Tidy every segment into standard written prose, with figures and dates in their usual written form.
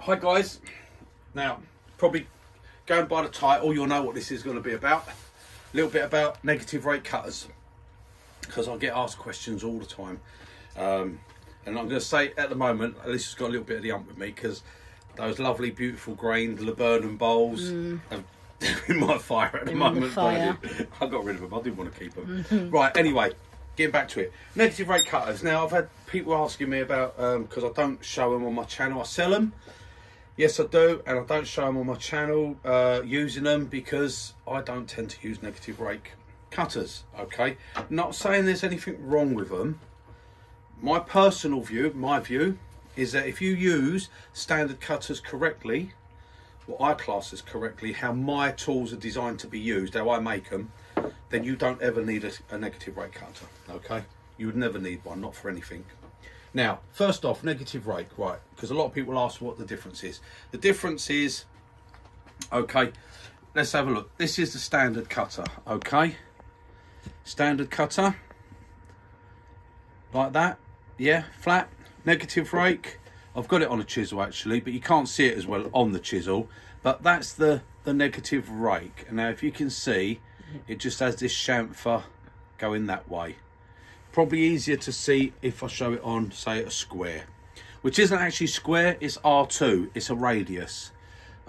Hi guys, now probably going by the title you'll know what this is going to be about. A little bit about negative rake cutters, because I get asked questions all the time, and I'm going to say at the moment this has got a little bit of the ump with me because those lovely beautiful grained laburnum bowls are in my fire at the moment. I got rid of them, I didn't want to keep them. Right, anyway, getting back to it, negative rake cutters. Now I've had people asking me about, because I don't show them on my channel. I sell them, yes I do, and I don't show them on my channel using them because I don't tend to use negative rake cutters. Okay, not saying there's anything wrong with them. My personal view, my view, is that if you use standard cutters correctly, what I class as correctly, how my tools are designed to be used, how I make them, then you don't ever need a negative rake cutter. Okay, you would never need one, not for anything. Now, first off, negative rake, right? Because a lot of people ask what the difference is. The difference is, okay, let's have a look. This is the standard cutter, okay? Standard cutter, like that, yeah, flat. Negative rake, I've got it on a chisel actually, but you can't see it as well on the chisel. But that's the negative rake. Now, if you can see, it just has this chamfer going that way. Probably easier to see if I show it on, say, a square, which isn't actually square, it's R2, it's a radius,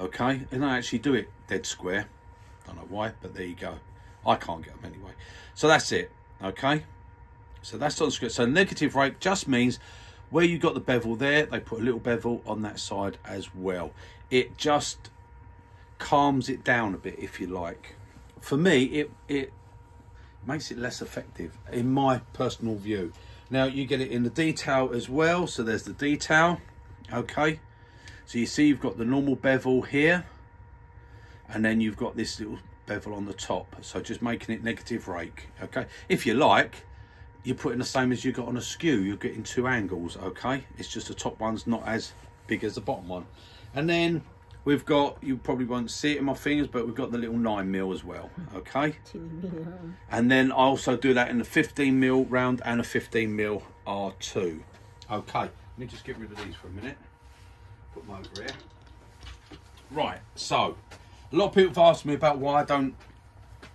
okay? And I actually do it dead square, don't know why, but there you go. I can't get them anyway. So that's it, okay? So that's on square. So negative rake just means where you got the bevel there, they put a little bevel on that side as well. It just calms it down a bit, if you like. For me, it makes it less effective, in my personal view. Now, you get it in the detail as well. So there's the detail, okay? So you see you've got the normal bevel here, and then you've got this little bevel on the top. So just making it negative rake, okay? If you like, you're putting the same as you got on a skew. You're getting two angles, okay? It's just the top one's not as big as the bottom one. And then we've got, you probably won't see it in my fingers, but we've got the little 9mm as well, okay? And then I also do that in the 15mm round and a 15mm R2. Okay, let me just get rid of these for a minute. Put them over here. Right, so a lot of people have asked me about why I don't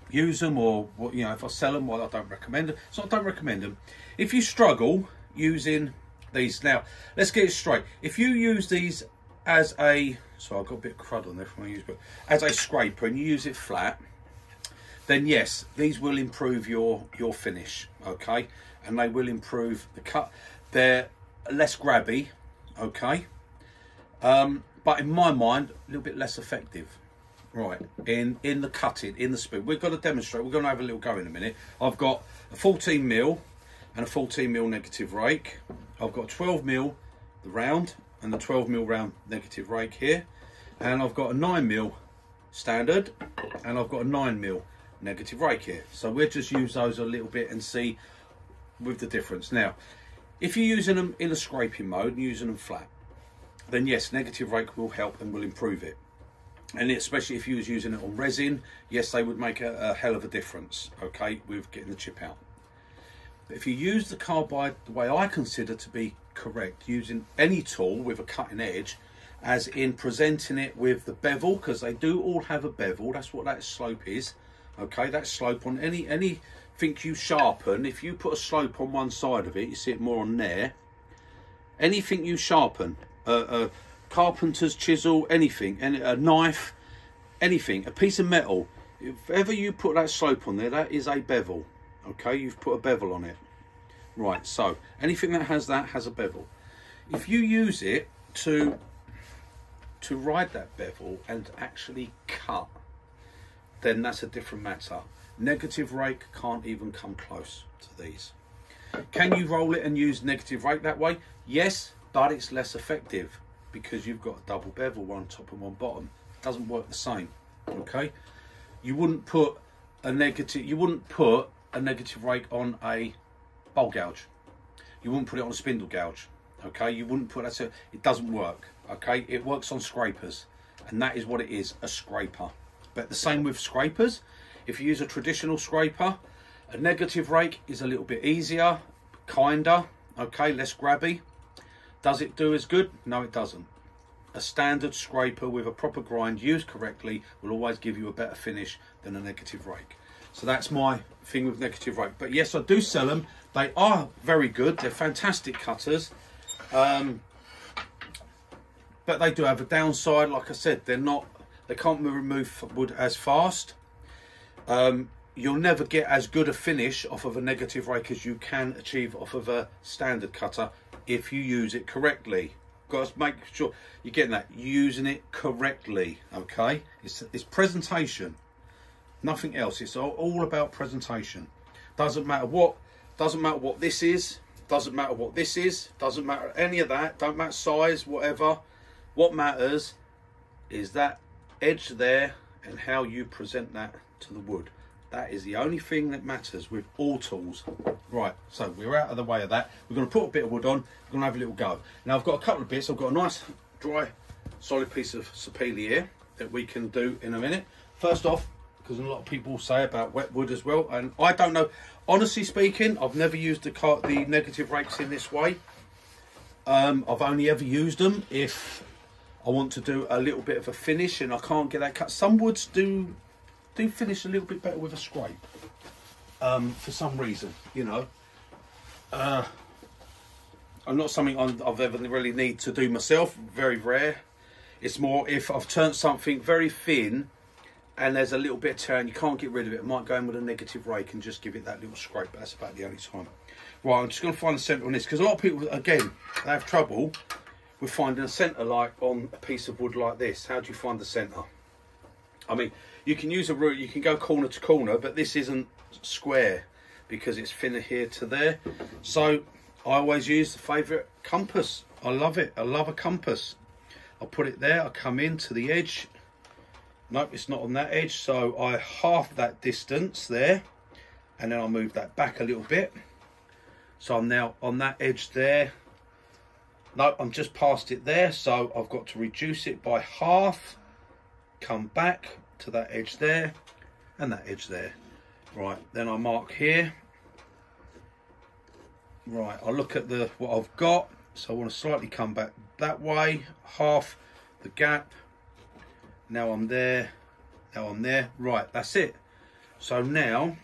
use them, or what, you know, if I sell them, why I don't recommend them. So I don't recommend them. If you struggle using these, now let's get it straight. If you use these as a, so I've got a bit of crud on there from my use, but as a scraper and you use it flat, then yes, these will improve your finish, okay? And they will improve the cut. They're less grabby, okay? But in my mind, a little bit less effective. Right, in the cutting, in the speed. We've got to demonstrate, we're going to have a little go in a minute. I've got a 14mm and a 14mm negative rake. I've got 12mm the round and the 12mm round negative rake here. And I've got a 9mm standard and I've got a 9mm negative rake here. So we'll just use those a little bit and see with the difference. Now, if you're using them in a scraping mode and using them flat, then yes, negative rake will help and will improve it. And especially if you was using it on resin, yes, they would make a hell of a difference, okay, with getting the chip out. But if you use the carbide the way I consider to be correct, using any tool with a cutting edge, as in presenting it with the bevel, because they do all have a bevel, that's what that slope is, okay, that slope on anything you sharpen, if you put a slope on one side of it, you see it more on there, anything you sharpen, carpenter's chisel, anything, and a knife, anything, a piece of metal, if ever you put that slope on there, that is a bevel, okay? You've put a bevel on it. Right, so anything that has a bevel. If you use it to ride that bevel and actually cut, then that's a different matter. Negative rake can't even come close to these. Can you roll it and use negative rake that way? Yes, but it's less effective, because you've got a double bevel, one top and one bottom. It doesn't work the same, okay? You wouldn't put a negative rake on a bowl gouge. You wouldn't put it on a spindle gouge, okay? You wouldn't put that, so it doesn't work, okay? It works on scrapers, and that is what it is, a scraper. But the same with scrapers. If you use a traditional scraper, a negative rake is a little bit easier, kinder, okay, less grabby. Does it do as good? No, it doesn't. a standard scraper with a proper grind used correctly will always give you a better finish than a negative rake. So that's my thing with negative rake. But yes, I do sell them. They are very good. They're fantastic cutters. But they do have a downside. Like I said, they can't remove wood as fast. You'll never get as good a finish off of a negative rake as you can achieve off of a standard cutter if you use it correctly. Got to make sure you're getting that, using it correctly. Okay, it's presentation, nothing else. It's all about presentation. Doesn't matter what this is, doesn't matter what this is, doesn't matter any of that, don't matter size, whatever. What matters is that edge there and how you present that to the wood. That is the only thing that matters with all tools. Right, so we're out of the way of that. We're going to put a bit of wood on. We're going to have a little go. Now I've got a couple of bits. I've got a nice dry solid piece of sapele here that we can do in a minute. First off, because a lot of people say about wet wood as well, and I don't know, honestly speaking, I've never used the negative rakes in this way. I've only ever used them if I want to do a little bit of a finish and I can't get that cut. Some woods do finish a little bit better with a scrape, for some reason, you know. I'm not something I've ever really need to do myself, very rare. It's more if I've turned something very thin and there's a little bit of tear and you can't get rid of it, I might go in with a negative rake and just give it that little scrape, but that's about the only time. Right, I'm just going to find the centre on this, because a lot of people, again, they have trouble with finding a centre like on a piece of wood like this. How do you find the centre? I mean, you can use a route, you can go corner to corner, but this isn't square because it's thinner here to there. So I always use the favourite compass. I love it. I love a compass. I'll put it there. I come in to the edge. Nope, it's not on that edge. So I half that distance there, and then I'll move that back a little bit. So I'm now on that edge there. No, I'm just past it there. So I've got to reduce it by half. Come back to that edge there and that edge there. Right, then I mark here. Right, I look at what I've got. So I want to slightly come back that way, half the gap. Now I'm there, now I'm there. Right, that's it. So now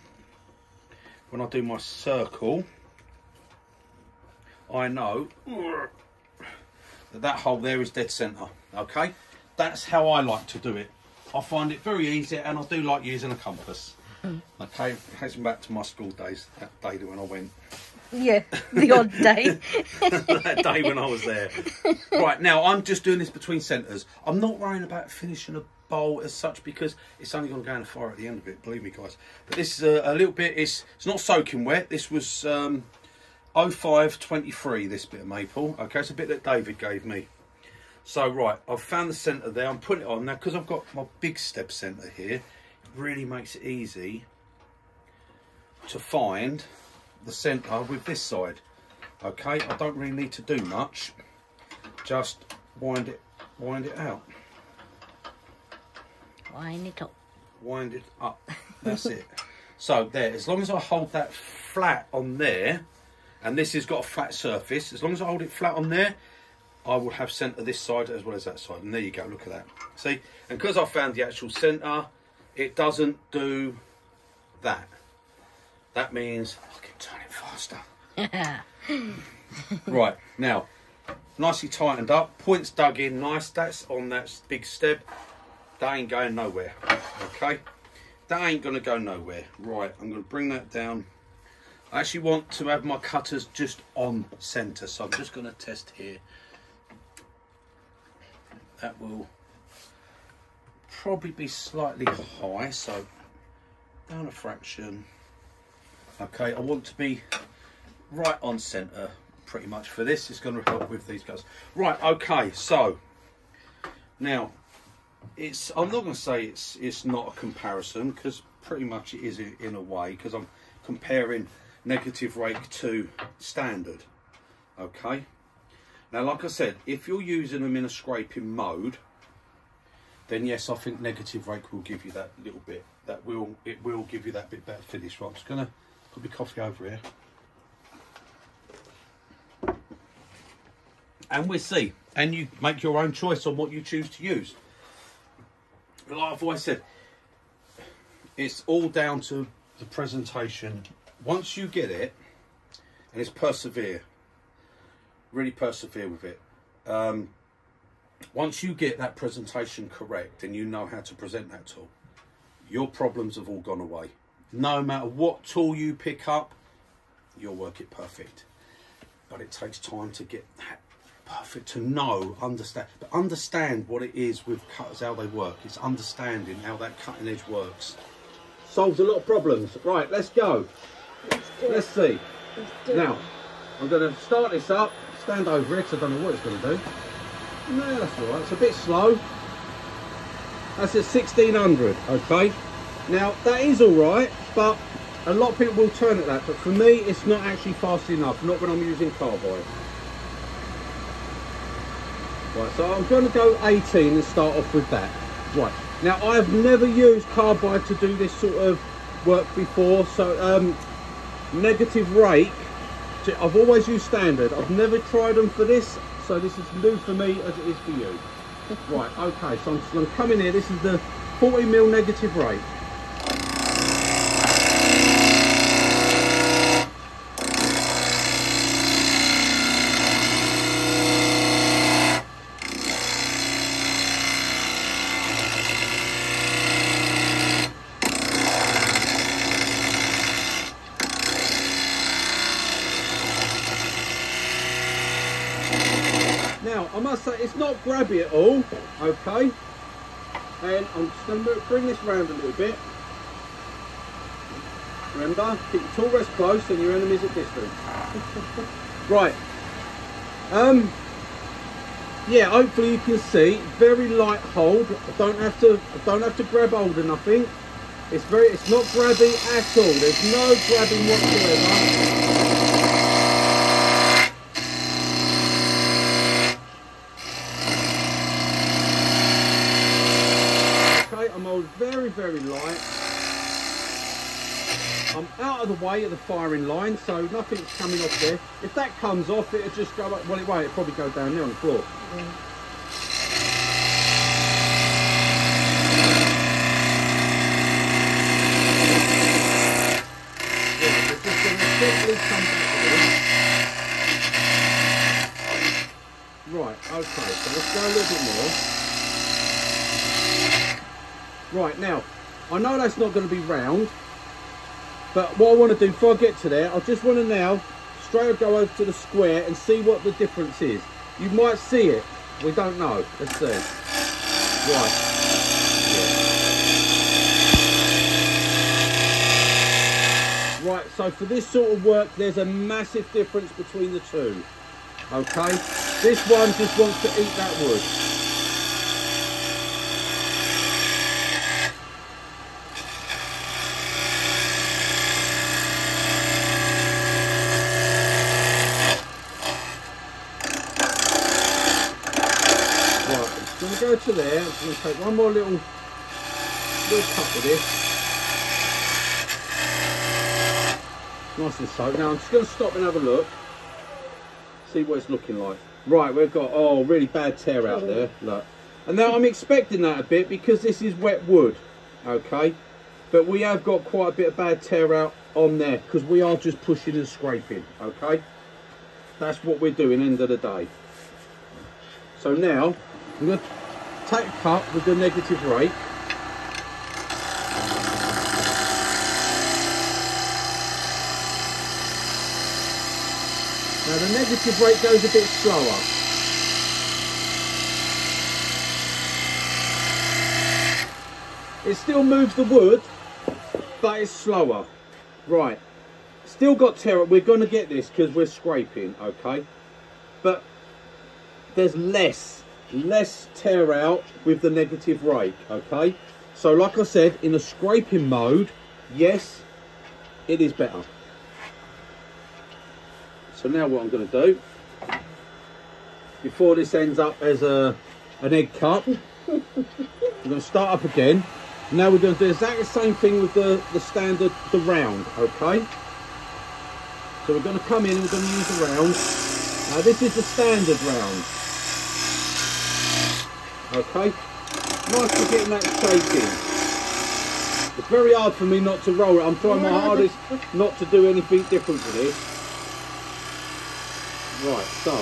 when I do my circle, I know that hole there is dead center. Okay, that's how I like to do it. I find it very easy, and I do like using a compass. Okay, it takes me back to my school days, that day when I went. Yeah, the odd day. That day when I was there. Right, now I'm just doing this between centres. I'm not worrying about finishing a bowl as such, because it's only going to go in the fire at the end of it, believe me guys. But this is a little bit, it's not soaking wet. This was 0523, this bit of maple. Okay, it's a bit that David gave me. So right, I've found the centre there. I'm putting it on now because I've got my big step centre here. It really makes it easy to find the centre with this side. Okay, I don't really need to do much. Just wind it out. Wind it up. Wind it up. That's it. So there, as long as I hold that flat on there, and this has got a flat surface, as long as I hold it flat on there, I will have centre this side as well as that side. And there you go, look at that. See, and because I found the actual centre, it doesn't do that. That means I can turn it faster. Right, now, nicely tightened up, points dug in nice. That's on that big step. That ain't going nowhere, okay? That ain't gonna go nowhere. Right, I'm gonna bring that down. I actually want to have my cutters just on centre, so I'm just gonna test here. That will probably be slightly high, so down a fraction. Okay, I want to be right on centre pretty much for this. It's going to help with these guys. Right, okay, so now I'm not going to say it's not a comparison, because pretty much it is in a way, because I'm comparing negative rake to standard. Okay, now like I said, if you're using them in a scraping mode, then yes, I think negative rake will give you that little bit. It will give you that bit better finish. Right, I'm just going to put my coffee over here, and we'll see. and you make your own choice on what you choose to use. Like I've always said, it's all down to the presentation. Once you get it, and it's persevere, really persevere with it. Once you get that presentation correct and you know how to present that tool, your problems have all gone away. No matter what tool you pick up, you'll work it perfect. But it takes time to get that perfect, to know, understand. But understand what it is with cutters, how they work. It's understanding how that cutting edge works. Solves a lot of problems. Right, let's go. Let's see. Now, I'm going to start this up, stand over it, because I don't know what it's going to do. No, that's all right. It's a bit slow. That's at 1600, okay? Now, that is all right, but a lot of people will turn at that. But for me, it's not actually fast enough, not when I'm using carbide. Right, so I'm going to go 18 and start off with that. Right, now I've never used carbide to do this sort of work before, so negative rake, I've always used standard. I've never tried them for this, so this is new for me as it is for you. Right, okay, so I'm just going to come in here. This is the 40mm negative rake. Now, I must say, it's not grabby at all, okay? And I'm just going to bring this round a little bit. Remember, keep your tool rest close and your enemies at distance. Right. Yeah, hopefully you can see, very light hold. I don't have to grab hold of nothing. It's not grabby at all. There's no grabbing whatsoever. I'm holding very, very light. I'm out of the way of the firing line, so nothing's coming off there. If that comes off, it'll just go up. Well, it won't. It'll probably go down there on the floor. Yeah. Yeah, it's just going to gently come back to this. Right. Okay. So let's go a little bit more. Right, now, I know that's not going to be round, but what I want to do before I get to there, I just want to now straight go over to the square and see what the difference is. You might see it, we don't know. Let's see. Right. Yeah. Right, so for this sort of work, there's a massive difference between the two. Okay? This one just wants to eat that wood. Go to there. I'm going to take one more little cut with this. Nice and soaked. Now I'm just going to stop and have a look, see what it's looking like. Right, we've got really bad tear out there. Look, and now I'm expecting that a bit because this is wet wood, okay. But we have got quite a bit of bad tear out on there because we are just pushing and scraping, okay. That's what we're doing. End of the day. So now I'm going to take a cut with the negative rake. Now the negative rake goes a bit slower. It still moves the wood, but it's slower. Right, still got tear. We're going to get this because we're scraping, okay? But there's less tear out with the negative rake, okay? So like I said, in a scraping mode, yes, it is better. So now what I'm going to do, before this ends up as an egg cut, I'm going to start up again. Now we're going to do exactly the same thing with the standard, the round, okay? So we're going to come in and we're going to use the round. Now this is the standard round. Okay, nice to getting that shaking. It's very hard for me not to roll it. I'm trying my hardest not to do anything different to this. Right, so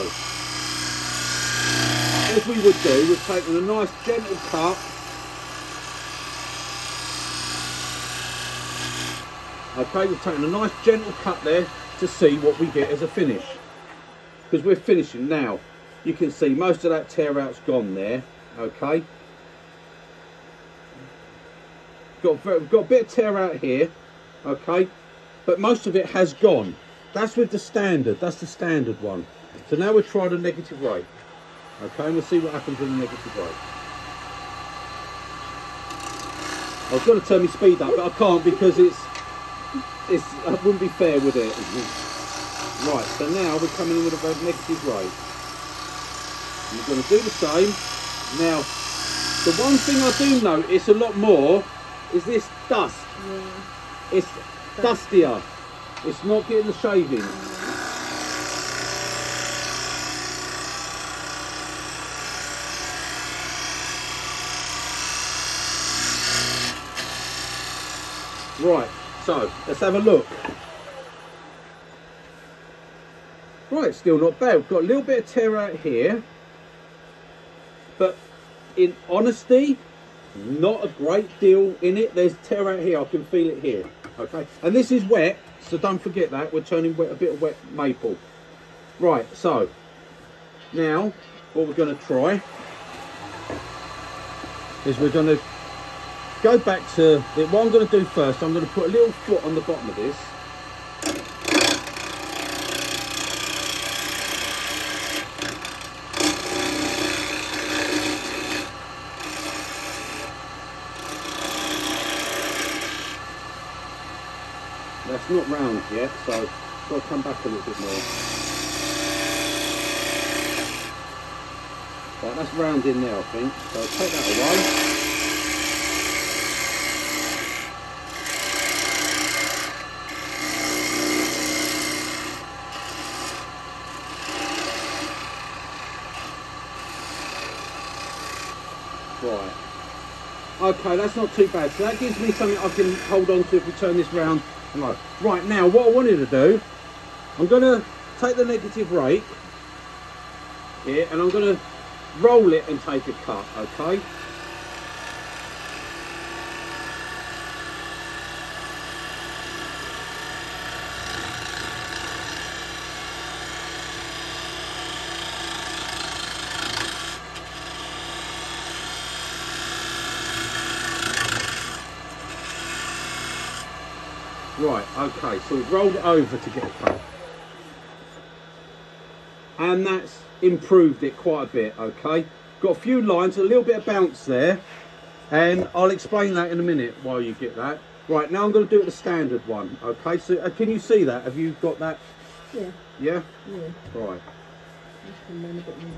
as we would do, we've taken a nice gentle cut. Okay, we've taken a nice gentle cut there to see what we get as a finish. Because we're finishing now. You can see most of that tear out's gone there. Okay. We've got a bit of tear out here. Okay. But most of it has gone. That's with the standard. That's the standard one. So now we'll try the negative rake. Okay, and we'll see what happens with the negative rake. I was going to turn my speed up, but I can't because it wouldn't be fair with it. Right, so now we're coming in with a negative rake. We're going to do the same. Now, the one thing I do notice a lot more is this dust. Yeah. It's dustier. It's not getting the shaving. Right, so let's have a look. Right, still not bad. We've got a little bit of tear out here, but in honesty, not a great deal in it. There's tear out here, I can feel it here. Okay, and this is wet, so don't forget that. We're turning wet, a bit of wet maple. Right, so now what we're going to try is we're going to go back to it. What I'm going to do first, I'm going to put a little foot on the bottom of this. That's not round yet, so I've got to come back a little bit more. Right, that's round in there, I think. So I'll take that away. Right. Okay, that's not too bad. So that gives me something I can hold on to if we turn this round. Right, now what I wanted to do, I'm going to take the negative rake here and I'm going to roll it and take a cut, okay? Right, okay, so we've rolled it over to get a cut. And that's improved it quite a bit, okay? Got a few lines, a little bit of bounce there. And I'll explain that in a minute while you get that. Right, now I'm going to do it the standard one, okay? So can you see that? Have you got that? Yeah. Yeah? Yeah. Right.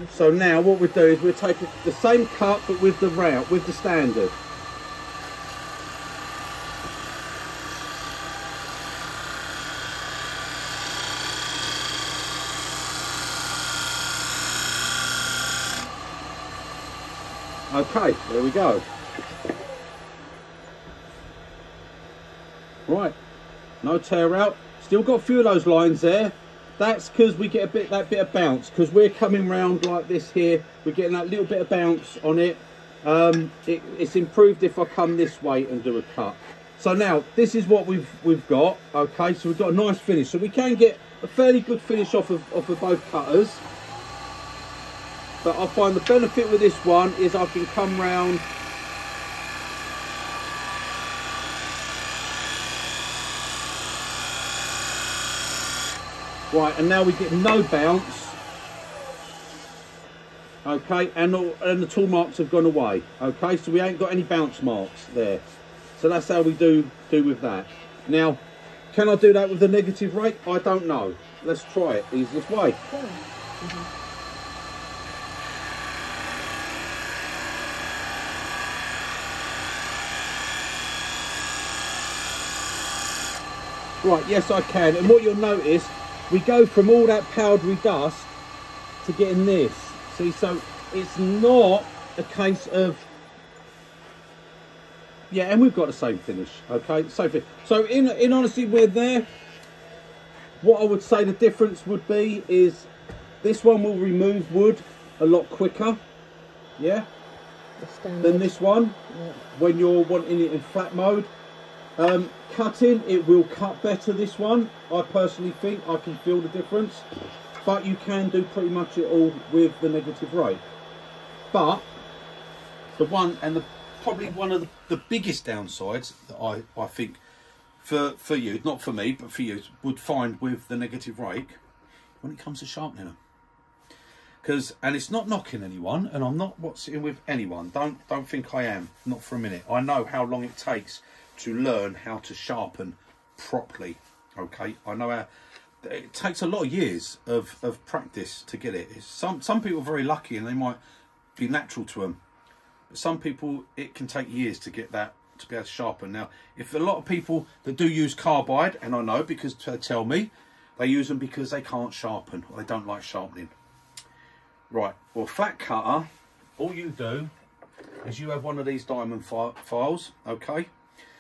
So now what we'll do is we'll take the same cut but with the route, with the standard. Okay, there we go. Right, no tear out. Still got a few of those lines there. That's because we get that bit of bounce, because we're coming round like this here. We're getting that little bit of bounce on it. It's improved if I come this way and do a cut. So now this is what we've got. Okay, so we've got a nice finish. So we can get a fairly good finish off of both cutters. But I find the benefit with this one is I can come round right, and now we get no bounce. Okay, and the tool marks have gone away. Okay, so we ain't got any bounce marks there. So that's how we do with that. Now, can I do that with the negative rake? I don't know. Let's try it the easiest way. Right, yes I can, and what you'll notice, we go from all that powdery dust to getting this. See, so it's not a case of, yeah, and we've got the same finish, okay, same finish. So in honesty, we're there. What I would say the difference would be is this one will remove wood a lot quicker, yeah, than this one, yeah, when you're wanting it in flat mode. Cutting, it will cut better, this one. I personally think I can feel the difference, but you can do pretty much it all with the negative rake. But the one, and probably one of the biggest downsides that I think for you, not for me, but for you, would find with the negative rake, when it comes to sharpening them. And it's not knocking anyone, and I'm not sitting with anyone. Don't think I am, not for a minute. I know how long it takes to learn how to sharpen properly, okay? I know how it takes a lot of years of practice to get it. Some people are very lucky and they might be natural to them, but some people, it can take years to get that, to be able to sharpen. Now, if a lot of people that do use carbide, and I know because they tell me, they use them because they can't sharpen, or they don't like sharpening. Right, well, flat cutter, all you do is you have one of these diamond files, okay?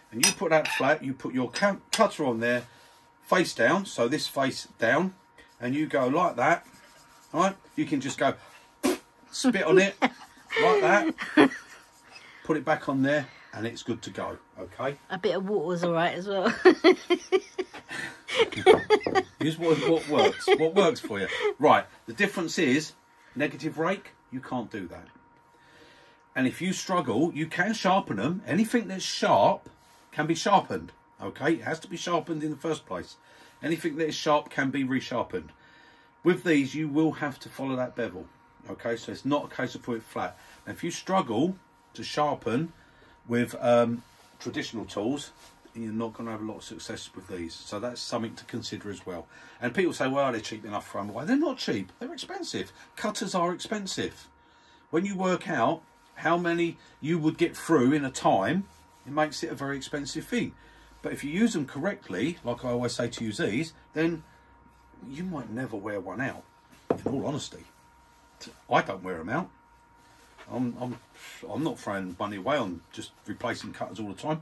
And you put that flat, you put your cutter on there, face down, so this face down, and you go like that, right? You can just go, spit on it, like that, put it back on there, and it's good to go, okay? A bit of water's all right as well. Use what works, what works for you. Right, the difference is, negative rake, you can't do that. And if you struggle, you can sharpen them. Anything that's sharp can be sharpened, okay? It has to be sharpened in the first place. Anything that is sharp can be resharpened. With these, you will have to follow that bevel, okay? So it's not a case of putting it flat. Now, if you struggle to sharpen with traditional tools, you're not going to have a lot of success with these. So that's something to consider as well. And people say, well, they're cheap enough for them. Why? They're not cheap. They're expensive. Cutters are expensive. When you work out how many you would get through in a time, it makes it a very expensive thing. But if you use them correctly, like I always say to use these, then you might never wear one out, in all honesty. I don't wear them out. I'm not throwing money away on just replacing cutters all the time.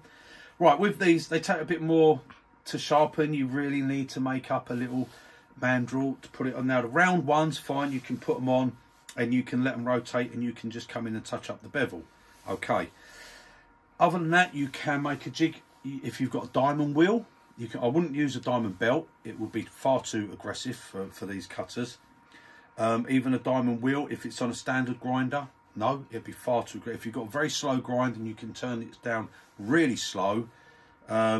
Right, with these, they take a bit more to sharpen. You really need to make up a little mandrel to put it on. Now, the round ones, fine, you can put them on and you can let them rotate and you can just come in and touch up the bevel. Okay. Other than that, you can make a jig. If you've got a diamond wheel, you can. I wouldn't use a diamond belt. It would be far too aggressive for these cutters. Even a diamond wheel, if it's on a standard grinder, no, it'd be far too aggressive. If you've got a very slow grind and you can turn it down really slow, yeah,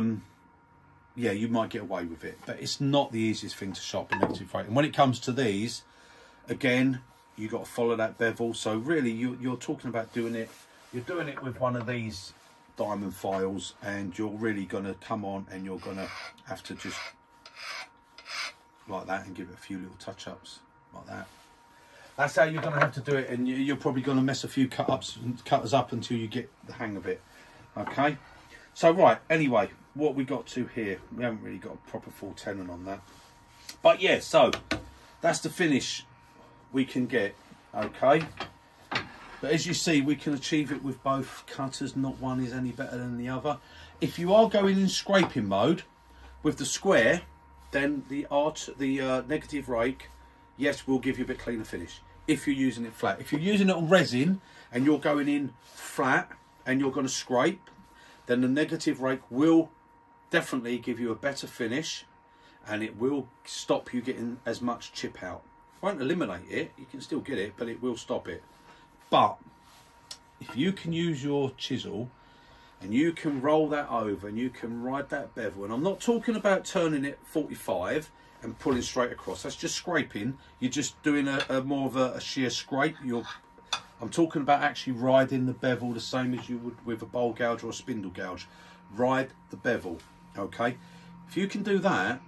you might get away with it. But it's not the easiest thing to sharpen negative rake. And when it comes to these, again, you've got to follow that bevel. So really, you're talking about doing it. You're doing it with one of these diamond files, and you're really going to come on and you're going to have to just like that and give it a few little touch-ups like that. That's how you're going to have to do it, and you're probably going to mess a few cutters up until you get the hang of it. Okay, so right, anyway, what we got to here, we haven't really got a proper full tenon on that, but yeah, so that's the finish we can get. Okay, but as you see, we can achieve it with both cutters. Not one is any better than the other. If you are going in scraping mode with the square, then the negative rake, yes, will give you a bit cleaner finish if you're using it flat. If you're using it on resin and you're going in flat and you're going to scrape, then the negative rake will definitely give you a better finish, and it will stop you getting as much chip out. Won't eliminate it, you can still get it, but it will stop it. But if you can use your chisel and you can roll that over and you can ride that bevel, and I'm not talking about turning it 45 and pulling straight across, that's just scraping. You're just doing a more of a sheer scrape. I'm talking about actually riding the bevel the same as you would with a bowl gouge or a spindle gouge. Ride the bevel, okay? If you can do that,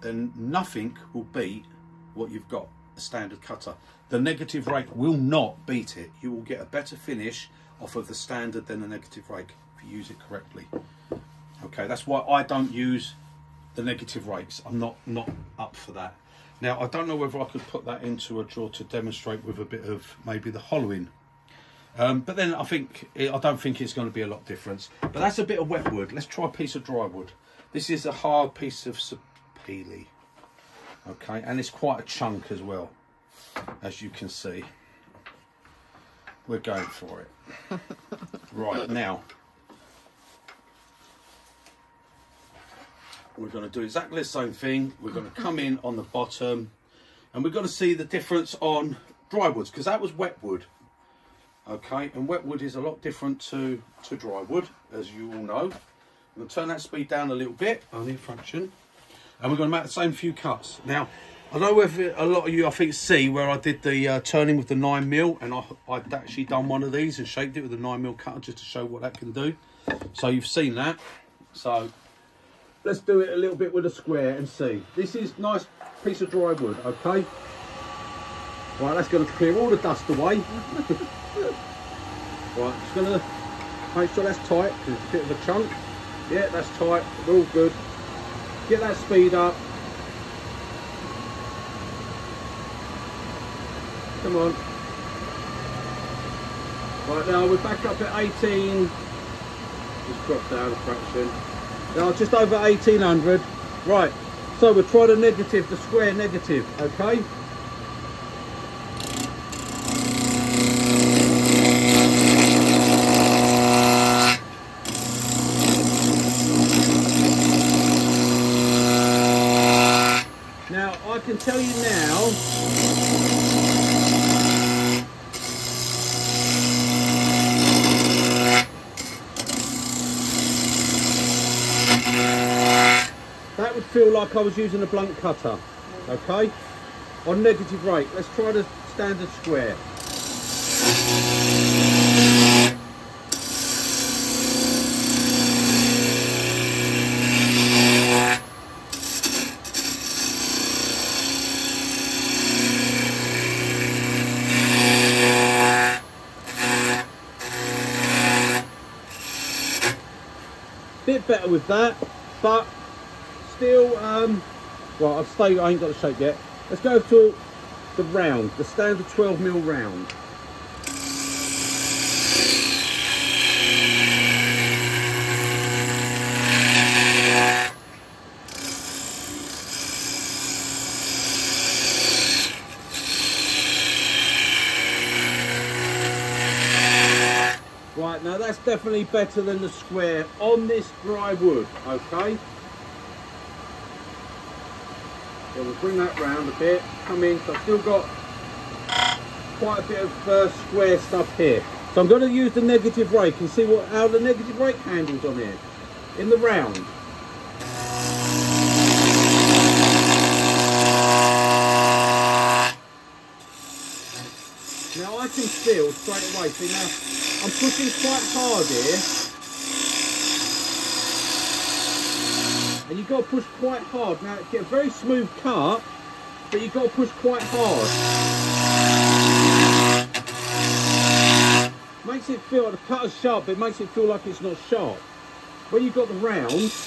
then nothing will beat what you've got, a standard cutter. The negative rake will not beat it. You will get a better finish off of the standard than the negative rake if you use it correctly. Okay, that's why I don't use the negative rakes. I'm not up for that. Now, I don't know whether I could put that into a drawer to demonstrate with a bit of maybe the hollowing But then I don't think it's going to be a lot difference. But that's a bit of wet wood. Let's try a piece of dry wood. This is a hard piece of sapele. Okay, and it's quite a chunk as well, as you can see. We're going for it. Right, now we're going to do exactly the same thing. We're going to come in on the bottom, and we're going to see the difference on dry woods, because that was wet wood. Okay, and wet wood is a lot different to dry wood, as you all know. I'm going to turn that speed down a little bit, only a fraction, and we're going to make the same few cuts. Now, I know whether a lot of you, I think, see where I did the turning with the 9mm, and I'd actually done one of these and shaped it with a 9mm cutter just to show what that can do. So you've seen that. So let's do it a little bit with a square and see. This is nice piece of dry wood, okay? Right, that's going to clear all the dust away. Right, just going to make sure that's tight, because it's a bit of a chunk. Yeah, that's tight, we're all good. Get that speed up. Come on. Right, now we're back up at 18. Just drop down a fraction. Now just over 1800. Right, so we'll try the negative, the square negative, okay? Now I can tell you now, that would feel like I was using a blunt cutter, okay? On negative rake, let's try the standard square. Bit better with that, but still, well, I've stayed, I ain't got the shape yet. Let's go to the round, the standard 12mm round. Right, now that's definitely better than the square on this dry wood, okay? So we'll bring that round a bit, come in, so I've still got quite a bit of square stuff here. So I'm going to use the negative rake and see how the negative rake handles on here, in the round. Now I can feel straight away, see now, I'm pushing quite hard here. And you've got to push quite hard. Now, get a very smooth cut, but you've got to push quite hard. Makes it feel, the cut is sharp, but it makes it feel like it's not sharp. When you've got the round, just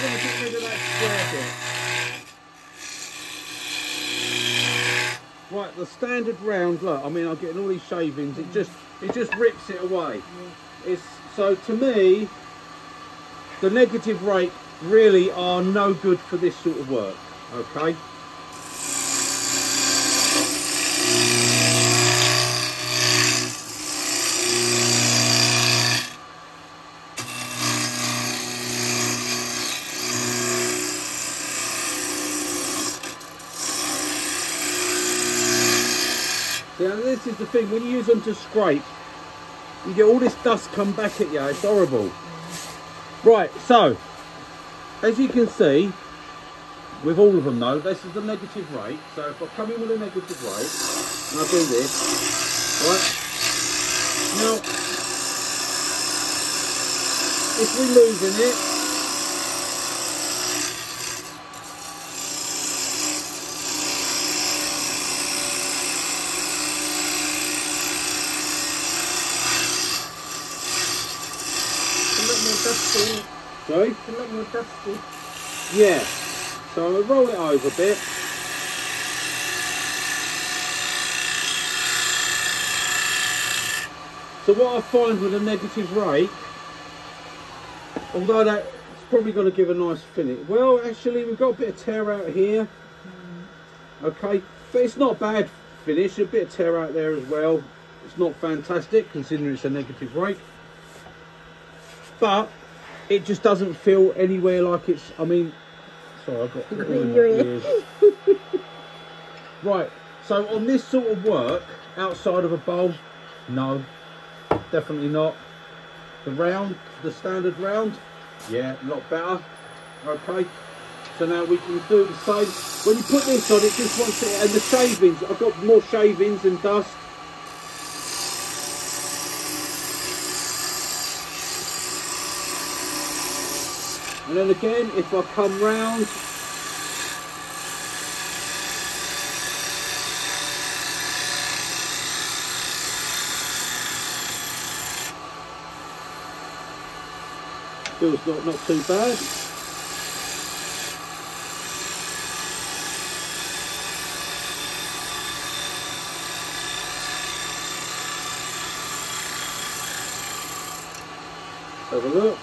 going to get rid of that square bit. Right, the standard round, look, I mean, I'm getting all these shavings, it just rips it away. So to me, the negative rake really are no good for this sort of work, okay? See, and this is the thing, when you use them to scrape, you get all this dust come back at you, it's horrible. Right, so, as you can see, with all of them though, this is the negative rake. So if I come in with a negative rake, and I do this, right, now, if we're losing it, more dusty. Sorry? It's a lot more dusty. Yeah. So I'll roll it over a bit. So what I find with a negative rake, although that's probably going to give a nice finish. Well, actually, we've got a bit of tear out here. Okay, but it's not a bad finish. A bit of tear out there as well. It's not fantastic considering it's a negative rake, but it just doesn't feel anywhere like it's. I mean, sorry, I've got it all in my ears. Right. So on this sort of work, outside of a bowl, no, definitely not. The round, the standard round, yeah, a lot better. Okay. So now we can do the same. When you put this on, it just wants it, and the shavings, I've got more shavings and dust. And then again, if I come round, feels not too bad. Have a look.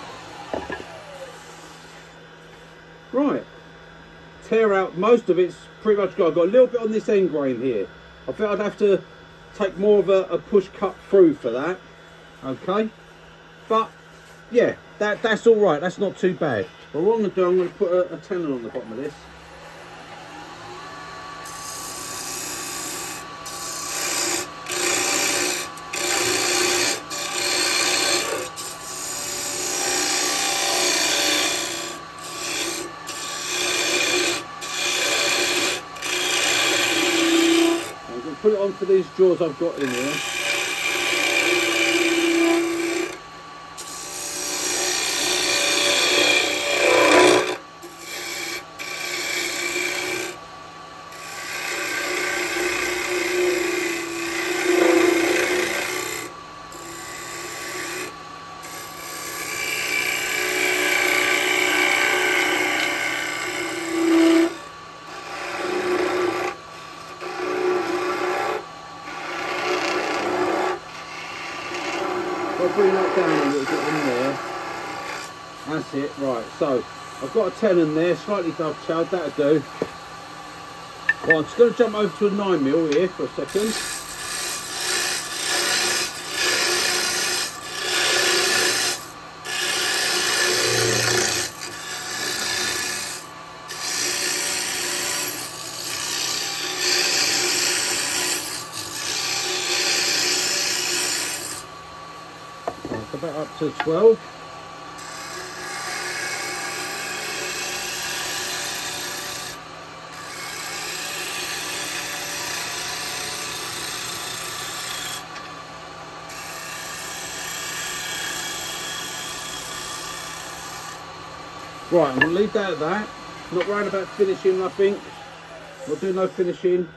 Right, tear out, most of it's pretty much gone. I've got a little bit on this end grain here. I think I'd have to take more of a push cut through for that. Okay, but yeah, that's all right. That's not too bad. But what I'm going to do, I'm going to put a tenon on the bottom of this. Put it on for these jaws I've got in here. I'll bring that down a little bit in there. That's it, right. So I've got a tenon there, slightly dovetailed, that'll do. Well, I'm just going to jump over to a 9mm here for a second. About up to 12. Right, I'm going to leave that at that. Not worrying about finishing nothing. We'll do no finishing.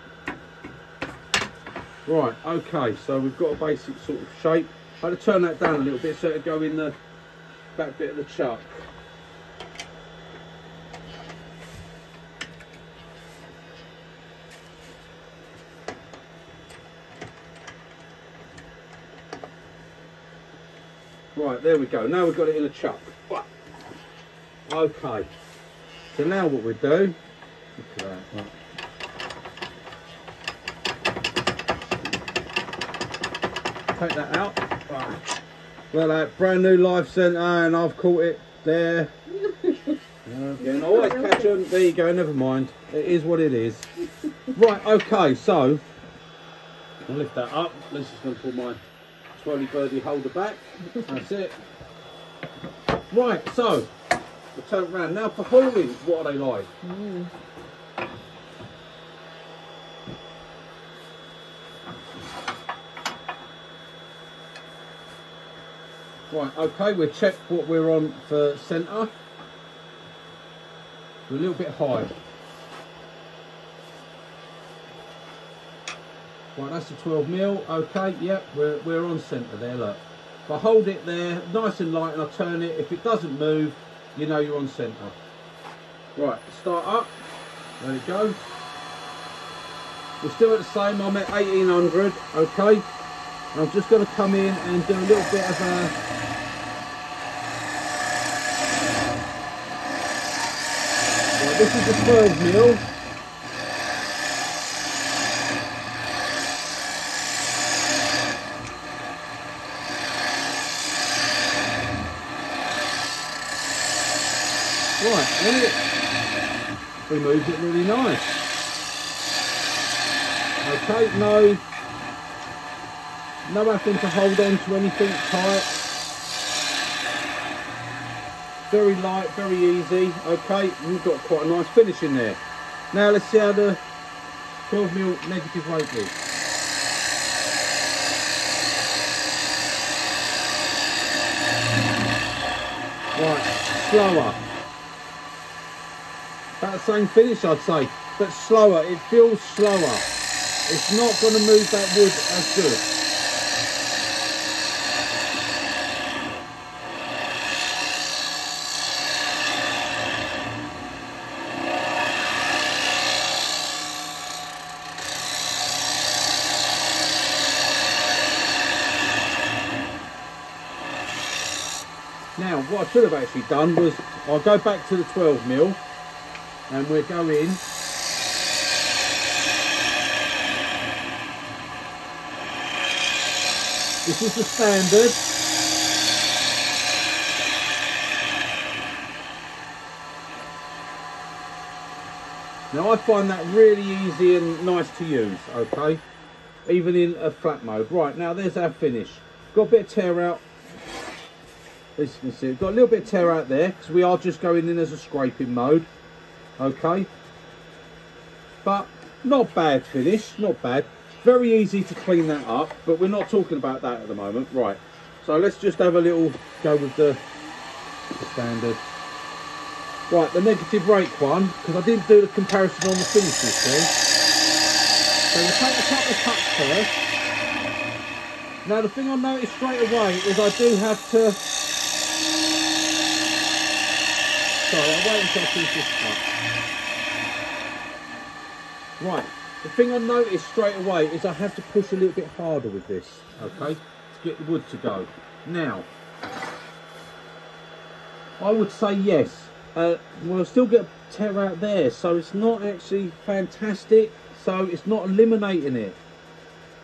Right, okay, so we've got a basic sort of shape. I had to turn that down a little bit so it'll go in the back bit of the chuck. Right, there we go. Now we've got it in a chuck. Okay. So now what we do, look at that. Right. Take that out. Right. Well, that brand new live centre, and I've caught it there. Again, I always catch them. There you go. Never mind. It is what it is. Right. Okay. So I'll lift that up. This is going to pull my swirly birdie holder back. That's it. Right. So we'll turn it around now. For hauling, what are they like? Right, okay, we'll check what we're on for centre. We're a little bit high. Right, that's a 12mm. Okay, yep, we're on centre there, look. If I hold it there nice and light and I turn it, if it doesn't move, you know you're on centre. Right, start up, there we go. We're still at the same, I'm at 1800, okay. And I'm just going to come in and do a little bit of a... Right, this is the 12mm. Right, and it removes it really nice. Okay, no having to hold on to anything tight. Very light, very easy. Okay, we've got quite a nice finish in there. Now let's see how the 12mm negative rake is. Right, slower. About the same finish I'd say, but slower. It feels slower. It's not going to move that wood as good. Now what I should have actually done was I'll go back to the 12mm and we'll go in. This is the standard. Now I find that really easy and nice to use, okay? Even in a flat mode. Right, now there's our finish. Got a bit of tear out. As you can see, we've got a little bit of tear out there because we are just going in as a scraping mode. Okay. But not bad finish, not bad. Very easy to clean that up, but we're not talking about that at the moment. Right, so let's just have a little go with the standard. Right, the negative rake one, because I didn't do the comparison on the finishes there. So we'll take a couple of cuts first. Now the thing I noticed straight away is I do have to... Sorry, I'll wait until I finish this cut. Right. The thing I noticed straight away is I have to push a little bit harder with this, okay, to get the wood to go. Now, I would say yes. We'll still get tear out there, so it's not actually fantastic, so it's not eliminating it.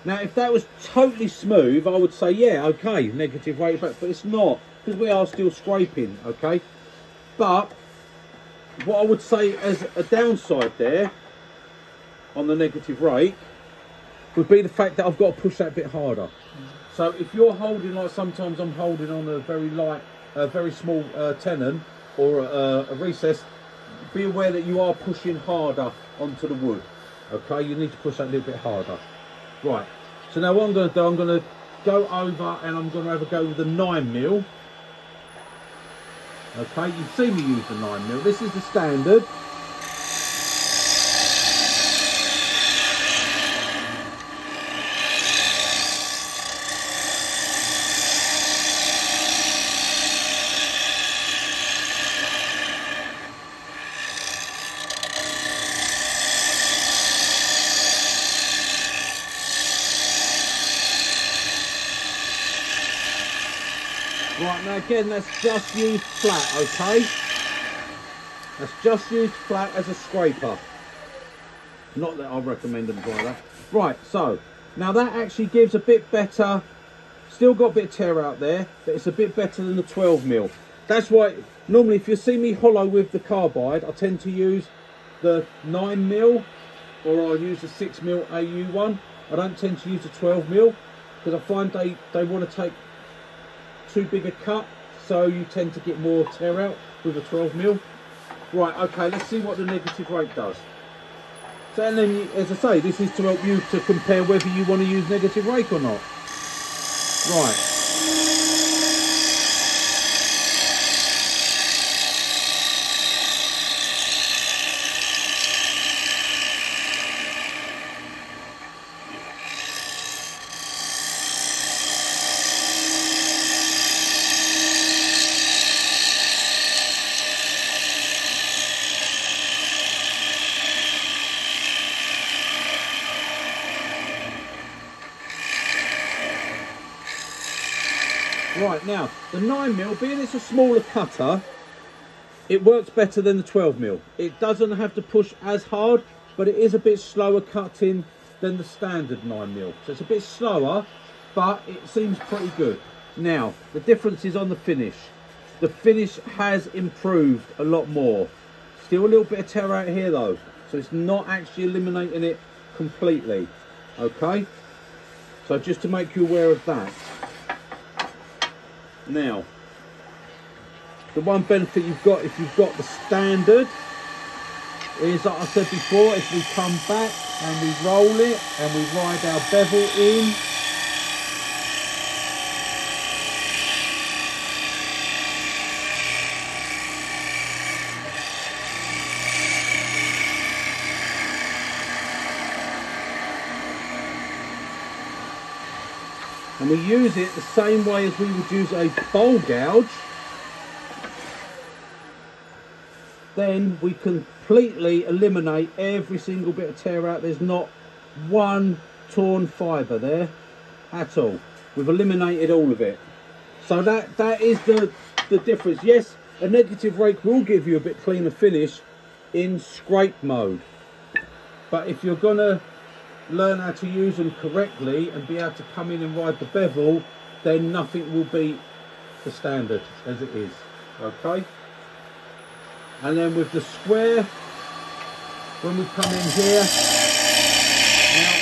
Now, if that was totally smooth, I would say, yeah, okay, negative rake, but it's not, because we are still scraping, okay. But, what I would say as a downside there, on the negative rake would be the fact that I've got to push that bit harder. So if you're holding, like sometimes I'm holding on a very light, very small tenon or a recess, be aware that you are pushing harder onto the wood. Okay, you need to push that a little bit harder. Right, so now what I'm going to do, I'm going to go over and I'm going to have a go with the 9mm. Okay, you've seen me use the 9mm. This is the standard. Right, now again, that's just used flat, okay? That's just used flat as a scraper. Not that I recommend them by that. Right, so, now that actually gives a bit better, still got a bit of tear out there, but it's a bit better than the 12mm. That's why, normally if you see me hollow with the carbide, I tend to use the 9mm, or I'll use the 6mm AU one. I don't tend to use the 12mm, because I find they want to take too big a cut, so you tend to get more tear out with a 12mm. Right, okay, let's see what the negative rake does. So, and then, as I say, this is to help you to compare whether you want to use negative rake or not. Right. Right, now, the 9mm, being it's a smaller cutter, it works better than the 12mm. It doesn't have to push as hard, but it is a bit slower cutting than the standard 9mm. So it's a bit slower, but it seems pretty good. Now, the difference is on the finish. The finish has improved a lot more. Still a little bit of tear out here though, so it's not actually eliminating it completely. Okay, so just to make you aware of that. Now, the one benefit you've got if you've got the standard is, like I said before, if we come back and we roll it and we ride our bevel in, and we use it the same way as we would use a bowl gouge, then we completely eliminate every single bit of tear out. There's not one torn fibre there at all. We've eliminated all of it. So that is the difference. Yes, a negative rake will give you a bit cleaner finish in scrape mode, but if you're gonna learn how to use them correctly and be able to come in and ride the bevel, then nothing will beat the standard as it is. Okay, and then with the square, when we come in here now,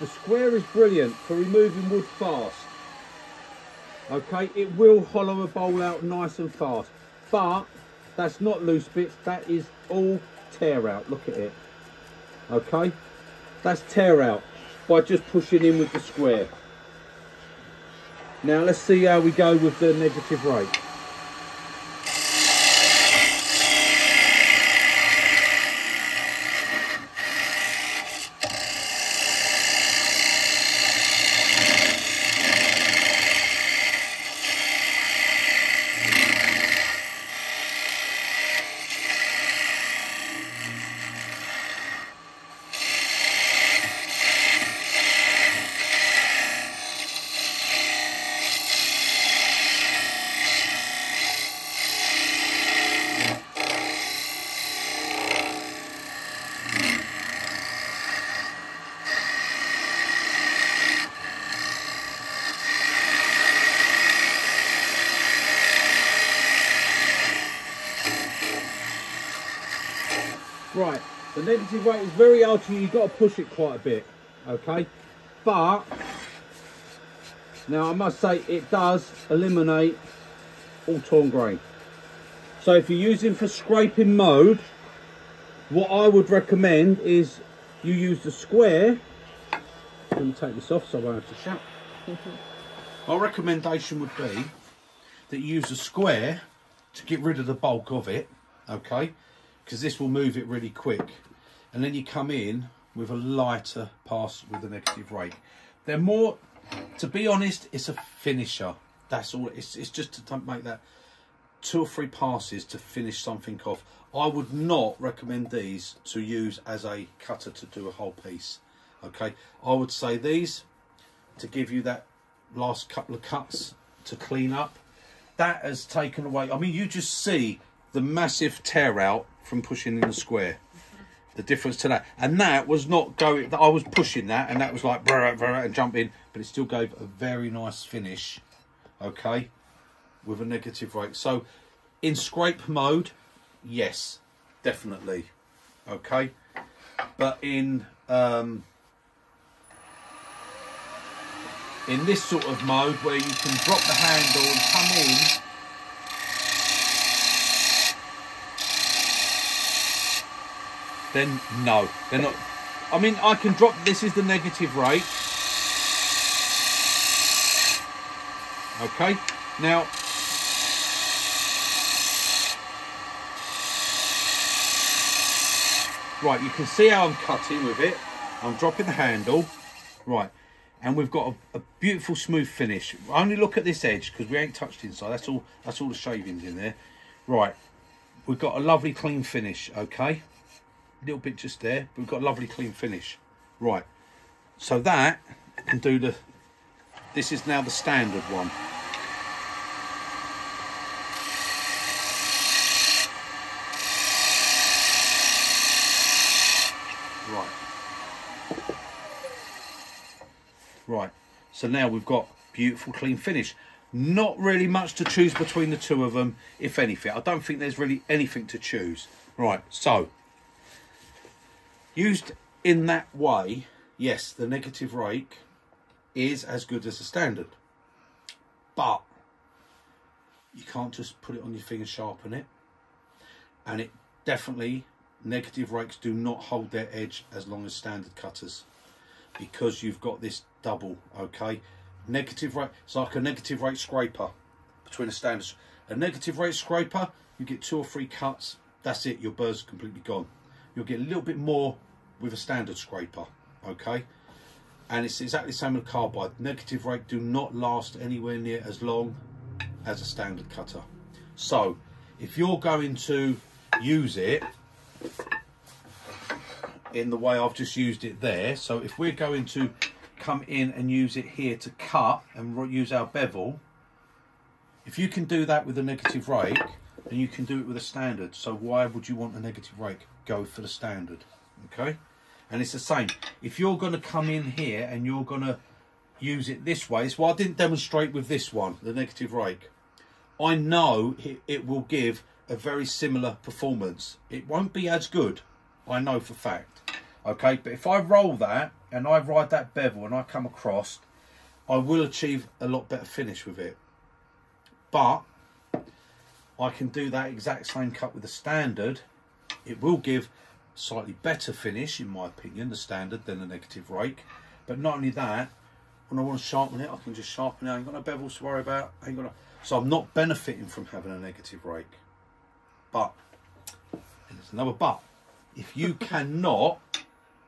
the square is brilliant for removing wood fast. Okay, it will hollow a bowl out nice and fast, but that's not loose bits, that is all tear out. Look at it. Okay, that's tear out by just pushing in with the square. Now let's see how we go with the negative rake. Right, the negative rake is very hard to use, you've got to push it quite a bit, okay? But, now I must say, it does eliminate all torn grain. So if you're using for scraping mode, what I would recommend is you use the square. I'm going to take this off so I won't have to shout. My recommendation would be that you use a square to get rid of the bulk of it, okay? Because this will move it really quick, and then you come in with a lighter pass with the negative rake. They're more, to be honest, it's a finisher. That's all. It's just to make that 2 or 3 passes to finish something off. I would not recommend these to use as a cutter to do a whole piece. Okay, I would say these to give you that last couple of cuts to clean up. That has taken away. I mean, you just see the massive tear out from pushing in the square. The difference to that, and that was not going. I was pushing that, and that was like brr, brr, and jump in, but it still gave a very nice finish. Okay, with a negative rake. So, in scrape mode, yes, definitely. Okay, but in this sort of mode where you can drop the handle and come in. Then no, they're not. I mean, I can drop. This is the negative rake. Okay, now right, you can see how I'm cutting with it. I'm dropping the handle, right, and we've got a beautiful smooth finish. Only look at this edge because we ain't touched inside. That's all the shavings in there, right. we've got a lovely clean finish, okay? A little bit just there, but we've got a lovely clean finish. Right, so that can do the, this is now the standard one. Right, so now we've got beautiful clean finish. Not really much to choose between the two of them, if anything. I don't think there's really anything to choose. Right, so used in that way, yes, the negative rake is as good as the standard, but you can't just put it on your finger and sharpen it. And it definitely, negative rakes do not hold their edge as long as standard cutters, because you've got this double, okay? Negative rake, it's like a negative rake scraper between a standard. A negative rake scraper, you get 2 or 3 cuts, that's it, your burr's completely gone. You'll get a little bit more with a standard scraper, okay? And it's exactly the same with a carbide. Negative rake do not last anywhere near as long as a standard cutter. So if you're going to use it in the way I've just used it there, so if we're going to come in and use it here to cut and use our bevel, if you can do that with a negative rake, then you can do it with a standard. So why would you want a negative rake? Go for the standard, okay? And it's the same. If you're going to come in here and you're going to use it this way, it's why I didn't demonstrate with this one, the negative rake. I know it will give a very similar performance. It won't be as good, I know for fact. Okay, but if I roll that and I ride that bevel and I come across, I will achieve a lot better finish with it. But I can do that exact same cut with the standard. It will give slightly better finish, in my opinion, the standard, than the negative rake. But not only that, when I want to sharpen it, I can just sharpen it. I ain't got no bevels to worry about. So I'm not benefiting from having a negative rake. But, and there's another but, if you cannot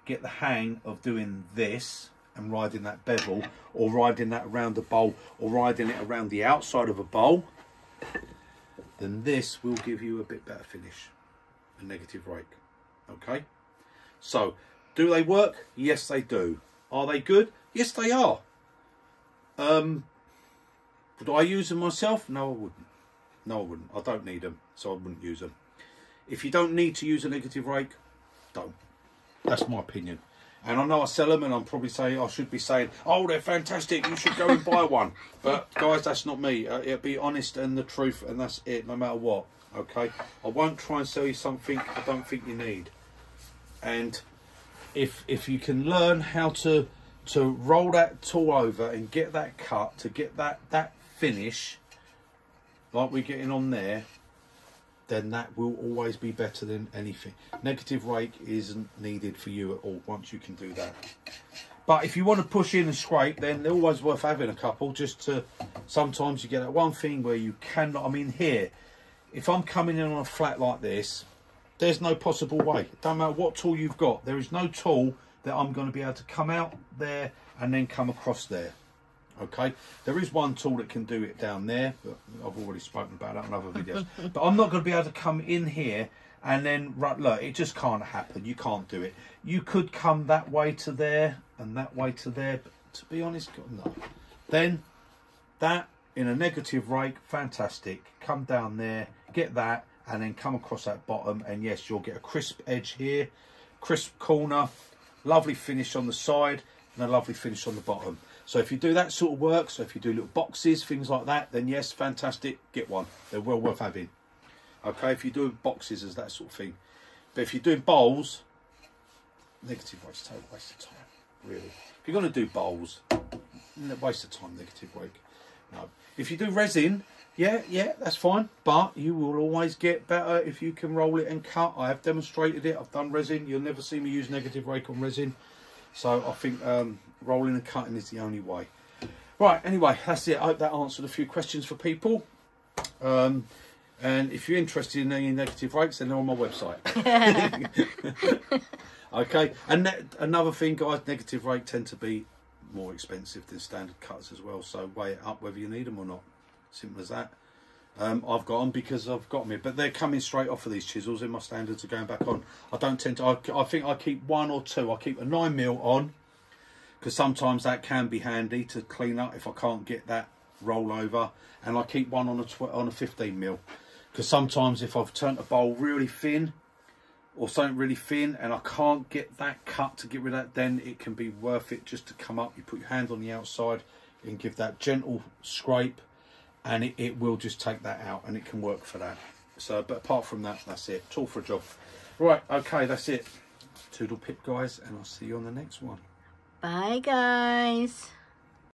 get the hang of doing this and riding that bevel, or riding that around the bowl, or riding it around the outside of a bowl, then this will give you a bit better finish, a negative rake. Okay, so do they work? Yes, they do. Are they good? Yes, they are. Would I use them myself? No, I wouldn't. No, I wouldn't. I don't need them, so I wouldn't use them. If you don't need to use a negative rake, don't. That's my opinion. And I know I sell them, and I'm probably saying, I should be saying, oh, they're fantastic, you should go and buy one. But guys, that's not me. It'll be honest and the truth, and that's it, no matter what. Okay, I won't try and sell you something I don't think you need. And if you can learn how to roll that tool over and get that cut, to get that finish like we're getting on there, then that will always be better than anything. Negative rake isn't needed for you at all once you can do that. But if you want to push in and scrape, then they're always worth having a couple, just to, sometimes you get that one thing where you cannot, I mean here, if I'm coming in on a flat like this, there's no possible way. It don't matter what tool you've got, there is no tool that I'm going to be able to come out there and then come across there. Okay, there is one tool that can do it down there, but I've already spoken about that on other videos. But I'm not going to be able to come in here and then, look, it just can't happen. You can't do it. You could come that way to there and that way to there, but to be honest, no. Then that in a negative rake, fantastic. Come down there, get that, and then come across that bottom, and yes, you'll get a crisp edge here, crisp corner, lovely finish on the side, and a lovely finish on the bottom. So if you do that sort of work, so if you do little boxes, things like that, then yes, fantastic, get one. They're well worth having. Okay, if you do boxes as that sort of thing. But if you're doing bowls, negative rake, total waste of time, really. If you're going to do bowls, waste of time, negative rake. No. If you do resin, yeah, that's fine. But you will always get better if you can roll it and cut. I have demonstrated it. I've done resin. You'll never see me use negative rake on resin. So I think rolling and cutting is the only way. Right, anyway, that's it. I hope that answered a few questions for people. And if you're interested in any negative rakes, then they're on my website. Okay, and another thing, guys, negative rake tend to be more expensive than standard cuts as well. So weigh it up whether you need them or not. Simple as that. I've got them because I've got them, but they're coming straight off of these chisels, and my standards are going back on. I don't tend to, I think I keep one or two. I keep a 9mm on, because sometimes that can be handy to clean up if I can't get that rollover, and I keep one on a 15mm, because sometimes if I've turned a bowl really thin or something really thin and I can't get that cut to get rid of that, then it can be worth it just to come up. You put your hand on the outside and give that gentle scrape, and it will just take that out, and it can work for that. So, but apart from that, that's it. Tool for a job. Right, okay, that's it. Toodle pip, guys, and I'll see you on the next one. Bye, guys.